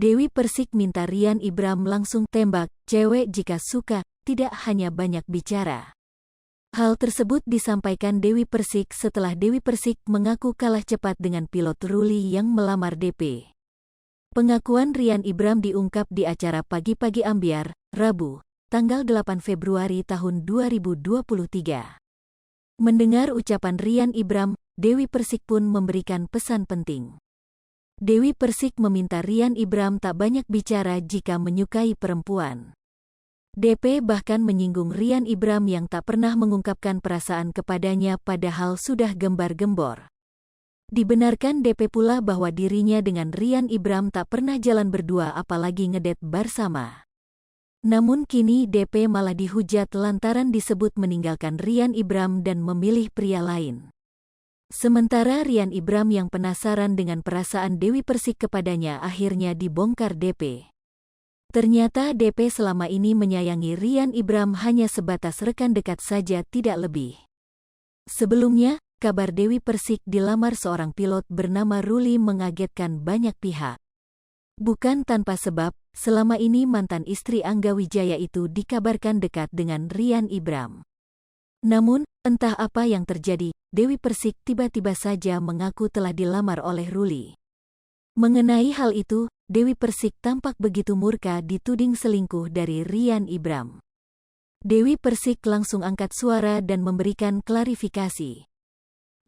Dewi Persik minta Rian Ibram langsung tembak, cewek jika suka, tidak hanya banyak bicara. Hal tersebut disampaikan Dewi Persik setelah Dewi Persik mengaku kalah cepat dengan pilot Ruli yang melamar DP. Pengakuan Rian Ibram diungkap di acara Pagi-Pagi Ambyar, Rabu, tanggal 8 Februari tahun 2023. Mendengar ucapan Rian Ibram, Dewi Persik pun memberikan pesan penting. Dewi Persik meminta Rian Ibram tak banyak bicara jika menyukai perempuan. DP bahkan menyinggung Rian Ibram yang tak pernah mengungkapkan perasaan kepadanya padahal sudah gembar-gembor. Dibenarkan DP pula bahwa dirinya dengan Rian Ibram tak pernah jalan berdua apalagi ngedet bersama. Namun kini DP malah dihujat lantaran disebut meninggalkan Rian Ibram dan memilih pria lain. Sementara Rian Ibram yang penasaran dengan perasaan Dewi Persik kepadanya akhirnya dibongkar DP. Ternyata DP selama ini menyayangi Rian Ibram hanya sebatas rekan dekat saja tidak lebih. Sebelumnya, kabar Dewi Persik dilamar seorang pilot bernama Ruli mengagetkan banyak pihak. Bukan tanpa sebab, selama ini mantan istri Angga Wijaya itu dikabarkan dekat dengan Rian Ibram. Namun, entah apa yang terjadi, Dewi Persik tiba-tiba saja mengaku telah dilamar oleh Ruli. Mengenai hal itu, Dewi Persik tampak begitu murka dituding selingkuh dari Rian Ibram. Dewi Persik langsung angkat suara dan memberikan klarifikasi.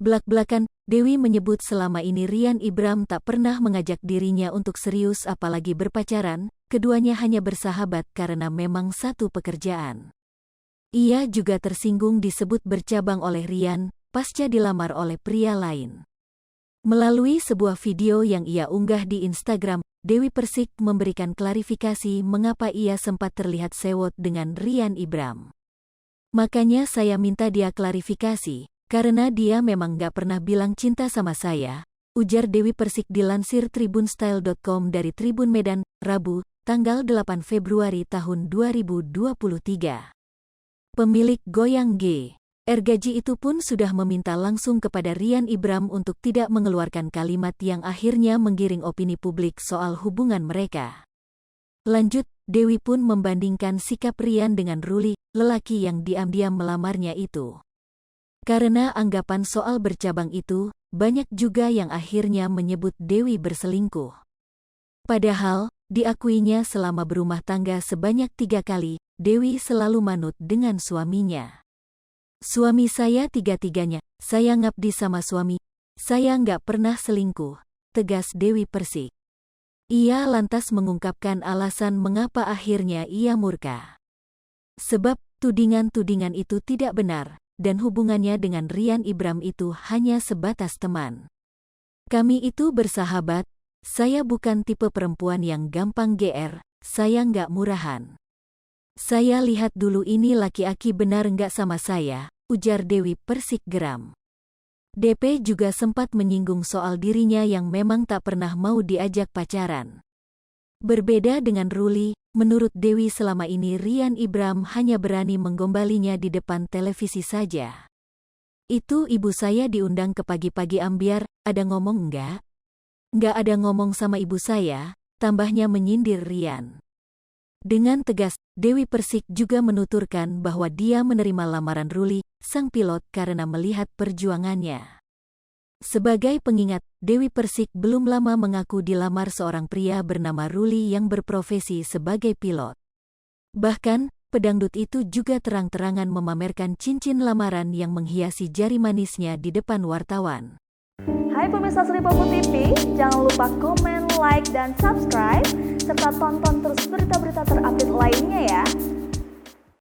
Belak-belakan, Dewi menyebut selama ini Rian Ibram tak pernah mengajak dirinya untuk serius apalagi berpacaran, keduanya hanya bersahabat karena memang satu pekerjaan. Ia juga tersinggung disebut bercabang oleh Rian, pasca dilamar oleh pria lain. Melalui sebuah video yang ia unggah di Instagram, Dewi Persik memberikan klarifikasi mengapa ia sempat terlihat sewot dengan Rian Ibram. Makanya saya minta dia klarifikasi. Karena dia memang gak pernah bilang cinta sama saya, ujar Dewi Persik dilansir tribunstyle.com dari Tribun Medan, Rabu, tanggal 8 Februari tahun 2023. Pemilik Goyang G.R. Gaji itu pun sudah meminta langsung kepada Rian Ibram untuk tidak mengeluarkan kalimat yang akhirnya menggiring opini publik soal hubungan mereka. Lanjut, Dewi pun membandingkan sikap Rian dengan Ruli, lelaki yang diam-diam melamarnya itu. Karena anggapan soal bercabang itu, banyak juga yang akhirnya menyebut Dewi berselingkuh. Padahal, diakuinya selama berumah tangga sebanyak 3 kali, Dewi selalu manut dengan suaminya. Suami saya tiga-tiganya, saya ngabdi sama suami, saya nggak pernah selingkuh, tegas Dewi Persik. Ia lantas mengungkapkan alasan mengapa akhirnya ia murka. Sebab, tudingan-tudingan itu tidak benar. Dan hubungannya dengan Rian Ibram itu hanya sebatas teman. Kami itu bersahabat, saya bukan tipe perempuan yang gampang GR, saya nggak murahan. Saya lihat dulu ini laki-laki benar nggak sama saya, ujar Dewi Persik geram. DP juga sempat menyinggung soal dirinya yang memang tak pernah mau diajak pacaran. Berbeda dengan Ruli, menurut Dewi selama ini Rian Ibram hanya berani menggombalinya di depan televisi saja. Itu ibu saya diundang ke Pagi-Pagi Ambyar, ada ngomong enggak? Enggak ada ngomong sama ibu saya, tambahnya menyindir Rian. Dengan tegas, Dewi Persik juga menuturkan bahwa dia menerima lamaran Ruli, sang pilot karena melihat perjuangannya. Sebagai pengingat, Dewi Persik belum lama mengaku dilamar seorang pria bernama Ruli yang berprofesi sebagai pilot. Bahkan, pedangdut itu juga terang-terangan memamerkan cincin lamaran yang menghiasi jari manisnya di depan wartawan. Hai pemirsa Sri Popo TV, jangan lupa komen, like, dan subscribe, serta tonton terus berita-berita terupdate lainnya ya.